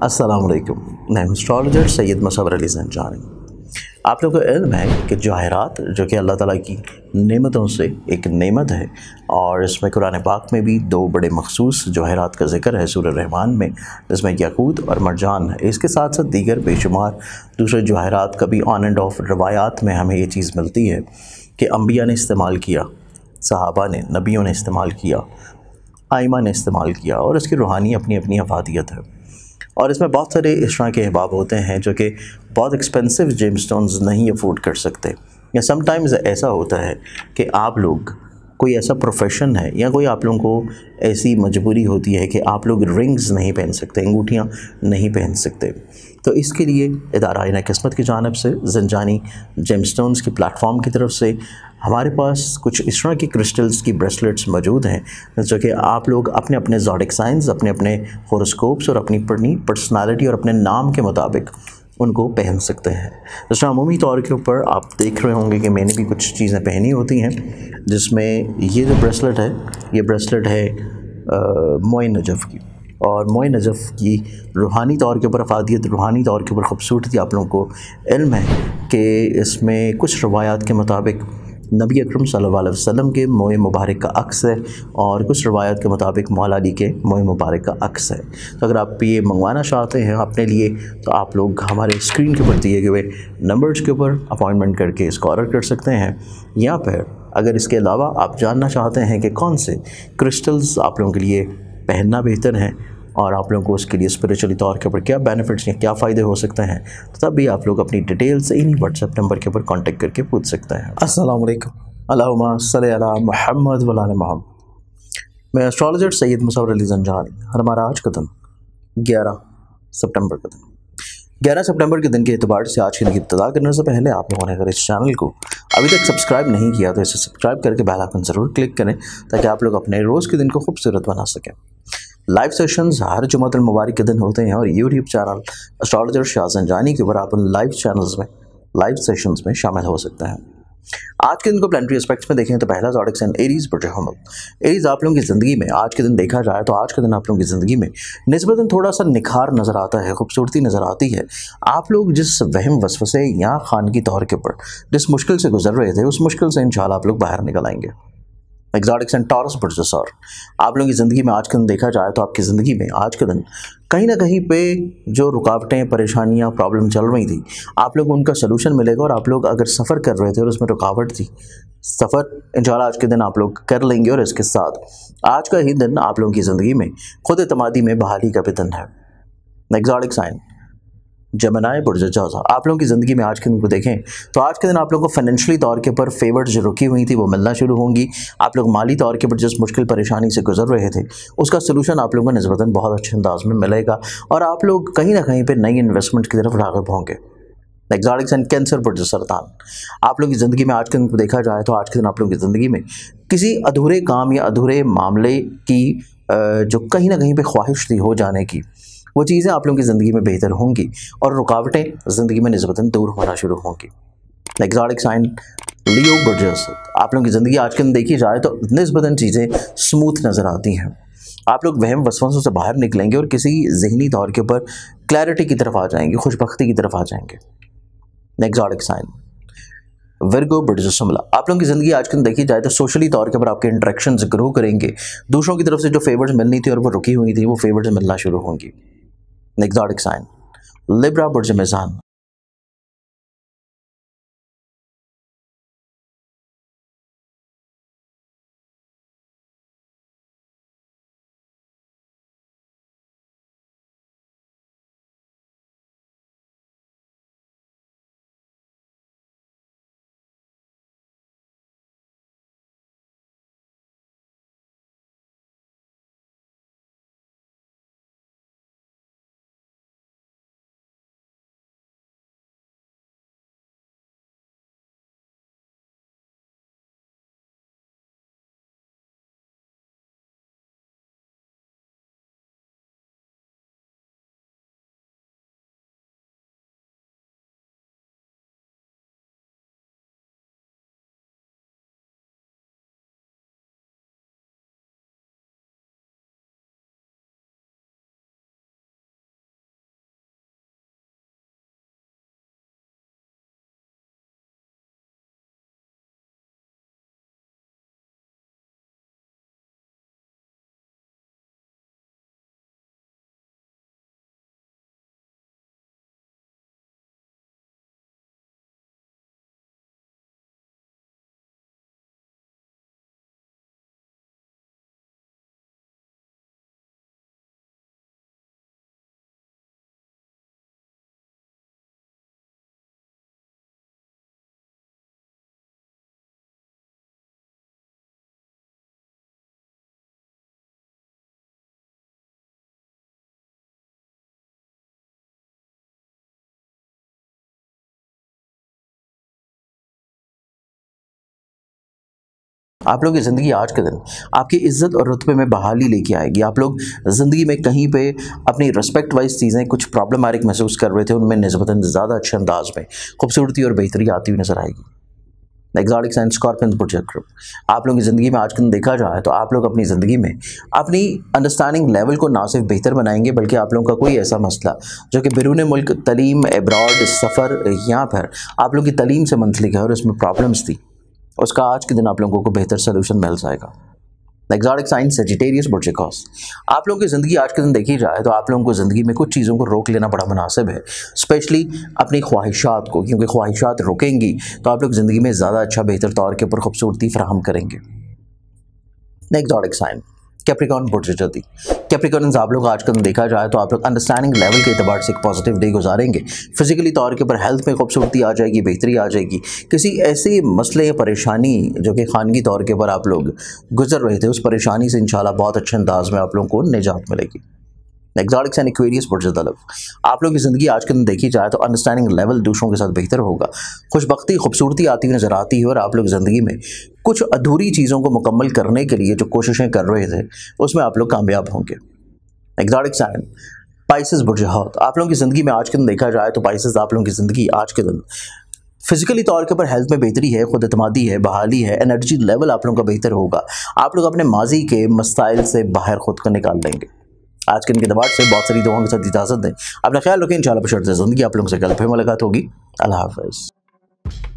अस्सलामुअलैकुम। मैं एस्ट्रोलॉजर सैयद मुसव्वर अली ज़ंजानी। आप लोगों को इल्म है कि जवाहरात जो कि अल्लाह ताला की नेमतों से एक नेमत है, और इसमें कुरान पाक में भी दो बड़े मखसूस जवाहरात का ज़िक्र है सूरह रहमान में, जिसमें याकूत और मरजान है। इसके साथ साथ दीगर बेशुमार दूसरे जवाहरात का भी ऑन एंड ऑफ रवायात में हमें ये चीज़ मिलती है कि अम्बिया ने इस्तेमाल किया, सहाबा ने, नबियों ने इस्तेमाल किया, आइमा ने इस्तेमाल किया, और इसकी रूहानी अपनी अपनी अफादियत है। और इसमें बहुत सारे इस तरह के अहबाब होते हैं जो कि बहुत एक्सपेंसिव जेमस्टोन्स नहीं अफोर्ड कर सकते, या समटाइम्स ऐसा होता है कि आप लोग, कोई ऐसा प्रोफेशन है या कोई आप लोगों को ऐसी मजबूरी होती है कि आप लोग रिंग्स नहीं पहन सकते, अंगूठियाँ नहीं पहन सकते। तो इसके लिए इदारा आईना किस्मत की जानिब से ज़ंजानी जेमस्टोन्स की प्लेटफॉर्म की तरफ से हमारे पास कुछ इस तरह की क्रिस्टल्स की ब्रेसलेट्स मौजूद हैं जो कि आप लोग अपने अपने ज़ोडिक साइंस, अपने अपने होरोस्कोप्स और अपनी पर्सनालिटी और अपने नाम के मुताबिक उनको पहन सकते हैं। जैसे अमूमी तौर के ऊपर आप देख रहे होंगे कि मैंने भी कुछ चीज़ें पहनी होती हैं, जिसमें ये जो ब्रेसलेट है, ये ब्रेसलेट है मोइन नजफ़ की। और मोइन नजफ़ की रूहानी तौर के ऊपर अफादियत, रूहानी तौर के ऊपर ख़ूबसूरती आप लोगों को इल्म है कि इसमें कुछ रवायात के मुताबिक नबी अकरम सल्लल्लाहु अलैहि वसल्लम के मोए मुबारक का अक्स है, और कुछ रवायत के मुताबिक मौला अली के मोए मुबारक का अक्स है। तो अगर आप ये मंगवाना चाहते हैं अपने लिए, तो आप लोग हमारे स्क्रीन के ऊपर दिए हुए नंबर्स के ऊपर अपॉइंटमेंट करके इसको ऑर्डर कर सकते हैं। या फिर अगर इसके अलावा आप जानना चाहते हैं कि कौन से क्रिस्टल्स आप लोगों के लिए पहनना बेहतर है और आप लोगों को उसके लिए स्पिरिचुअली तौर के ऊपर क्या बेनिफिट्स या क्या फ़ायदे हो सकते हैं, तो तब भी आप लोग अपनी डिटेल्स इन्हीं व्हाट्सएप नंबर के ऊपर कांटेक्ट करके पूछ सकते हैं। अस्सलाम वालेकुम। अल्लाहुम्मा सल्ली अला मुहम्मद व आले मोहम्मद। मैं एस्ट्रोलॉजर सैयद मुसव्वर अली ज़ंजानी। और हमारा आज का दिन 11 सितंबर का दिन, 11 सितंबर के दिन के एतबार से आज के दिन की इब्तिदा करने से पहले आप लोगों ने अगर इस चैनल को अभी तक सब्सक्राइब नहीं किया तो इसे सब्सक्राइब करके बेल आइकन ज़रूर क्लिक करें, ताकि आप लोग अपने रोज़ के दिन को खूबसूरत बना सकें। लाइव सेशंस हर जुमातुल मुबारक के दिन होते हैं, और YouTube channel astrologer Shah Zanjani के ऊपर आप लाइव चैनल्स में, लाइव सेशंस में शामिल हो सकते हैं। आज के दिन को प्लानिटरी एस्पेक्ट्स में देखें तो पहला ज़ोडिक साइन एरीज़ बर्ज हमल। एरीज़ आप लोगों की ज़िंदगी में आज के दिन देखा जाए तो आज के दिन आप लोगों की ज़िंदगी में निस्बतन थोड़ा सा निखार नज़र आता है, खूबसूरती नज़र आती है। आप लोग जिस वहम वसवसे या खानगी तौर के ऊपर जिस मुश्किल से गुजर रहे थे, उस मुश्किल से इंशाल्लाह आप लोग बाहर निकल आएंगे। एग्जॉटिक एंड टॉरस बर्ज और आप लोगों की ज़िंदगी में आज के दिन देखा जाए तो आपकी ज़िंदगी में आज के दिन कहीं ना कहीं पे जो रुकावटें, परेशानियां, प्रॉब्लम चल रही थी, आप लोग उनका सलूशन मिलेगा। और आप लोग अगर सफ़र कर रहे थे और उसमें रुकावट थी, सफ़र इंशाल्लाह आज के दिन आप लोग कर लेंगे। और इसके साथ आज का ही दिन आप लोगों की ज़िंदगी में खुद एतमादी में बहाली का भी दिन है। एग्जॉटिक साइन जमनाए बुर्ज जौज़ा आप लोगों की ज़िंदगी में आज के दिन को देखें तो आज के दिन आप लोगों को फाइनेंशियली तौर के ऊपर फेवर्स जो रुकी हुई थी वो मिलना शुरू होंगी। आप लोग माली तौर के ऊपर जिस मुश्किल परेशानी से गुजर रहे थे, उसका सलूशन आप लोगों को निस्बतन बहुत अच्छे अंदाज में मिलेगा, और आप लोग कहीं ना कहीं पर नई इन्वेस्टमेंट की तरफ राग़िब होंगे। एग्जॉटिक एंड कैंसर बुर्ज सरतान आप लोगों की ज़िंदगी में आज के दिन को देखा जाए तो आज के दिन आप लोगों की ज़िंदगी में किसी अधूरे काम या अधूरे मामले की जो कहीं ना कहीं पे ख्वाहिश थी हो जाने की, वो चीज़ें आप लोगों की ज़िंदगी में बेहतर होंगी, और रुकावटें ज़िंदगी में निस्बतन दूर होना शुरू होंगी। एग्जॉटिक साइन लियो बर्जस आप लोगों की ज़िंदगी आज के दिन देखी जाए तो निस्बतन चीज़ें स्मूथ नज़र आती हैं। आप लोग वहम वसवसों से बाहर निकलेंगे और किसी जहनी तौर के ऊपर क्लैरिटी की तरफ आ जाएंगे, खुशबख्ती की तरफ आ जाएंगे। एग्जॉटिक साइन वर्गो बर्ज शिमला आप लोगों की ज़िंदगी आज के दिन देखी जाए तो सोशली तौर के ऊपर आपके इंटरेक्शंस ग्रो करेंगे। दूसरों की तरफ से जो फेवर्स मिलनी थी और वो रुकी हुई थी, वो फेवर्स मिलना शुरू होंगी। एग्जॉटिक साइन लिब्रा बुर्ज मेज़ान आप लोगों की ज़िंदगी आज के दिन आपकी इज़्ज़त और रुतबे में बहाली लेके आएगी। आप लोग ज़िंदगी में कहीं पे अपनी रिस्पेक्ट वाइज चीज़ें कुछ प्रॉब्लमैटिक महसूस कर रहे थे, उनमें निस्बतन ज़्यादा अच्छे अंदाज में खूबसूरती और बेहतरी आती हुई नजर आएगी। एग्जॉटिक साइन स्कॉर्पियन प्रोजेक्ट आप लोगों की ज़िंदगी में आज के दिन देखा जाए तो आप लोग अपनी ज़िंदगी में अपनी अंडरस्टैंडिंग लेवल को ना सिर्फ बेहतर बनाएंगे, बल्कि आप लोगों का कोई ऐसा मसला जो कि बैरून मुल्क तलीम, एब्रॉड, सफ़र या फिर आप लोग की तलीम से मुंसलिक है और उसमें प्रॉब्लम्स थी, उसका आज के दिन आप लोगों को बेहतर सोल्यूशन मिल जाएगा। एग्जॉटिक साइन सेजिटेरियस बुर्जिकॉस आप लोगों की ज़िंदगी आज के दिन देखी जाए तो आप लोगों को ज़िंदगी में कुछ चीज़ों को रोक लेना बड़ा मुनासिब है, स्पेशली अपनी ख्वाहिशात को, क्योंकि ख्वाहिशात रुकेंगी तो आप लोग ज़िंदगी में ज़्यादा अच्छा बेहतर तौर के ऊपर खूबसूरती फराहम करेंगे। एग्जॉटिक साइन कैप्रिकॉर्न बुर्जदी कैप्रिकॉर्न्स आप लोग आज कल देखा जाए तो आप लोग अंडरस्टैंडिंग लेवल के एतबार से एक पॉजिटिव डे गुजारेंगे। फिजिकली तौर के ऊपर हेल्थ में खूबसूरती आ जाएगी, बेहतरी आ जाएगी। किसी ऐसे मसले या परेशानी जो कि खानगी तौर के ऊपर आप लोग गुजर रहे थे, उस परेशानी से इंशाल्लाह बहुत अच्छे अंदाज में आप लोगों को निजात मिलेगी। एग्जॉटिक साइन एक्वेरियस बुर्जदलव आप लोग की ज़िंदगी आज के दिन देखी जाए तो अंडरस्टैंडिंग लेवल दूसरों के साथ बेहतर होगा, खुशबख्ती खूबसूरती आती हुई नज़र आती है और आप लोग ज़िंदगी में कुछ अधूरी चीज़ों को मुकम्मल करने के लिए जो कोशिशें कर रहे थे उसमें आप लोग कामयाब होंगे। एग्जॉटिक साइन पाइसेस बुर्जहत आप लोगों की ज़िंदगी में आज के दिन देखा जाए तो पाइसेस आप लोगों की ज़िंदगी आज के दिन फिजिकली तौर के ऊपर हेल्थ में बेहतरी है, खुद एतमादी है, बहाली है, एनर्जी लेवल आप लोगों का बेहतर होगा। आप लोग अपने माजी के मसाइल से बाहर खुद को निकाल लेंगे। आज के दिन के दबाव से बहुत सारी दुआओं के साथ इजाज़त दें। अपना ख्याल रखें, इंशाल्लाह बशर्ते ज़िंदगी आप लोगों से कल फिर मुलाकात होगी। अल्लाह हाफ़िज़।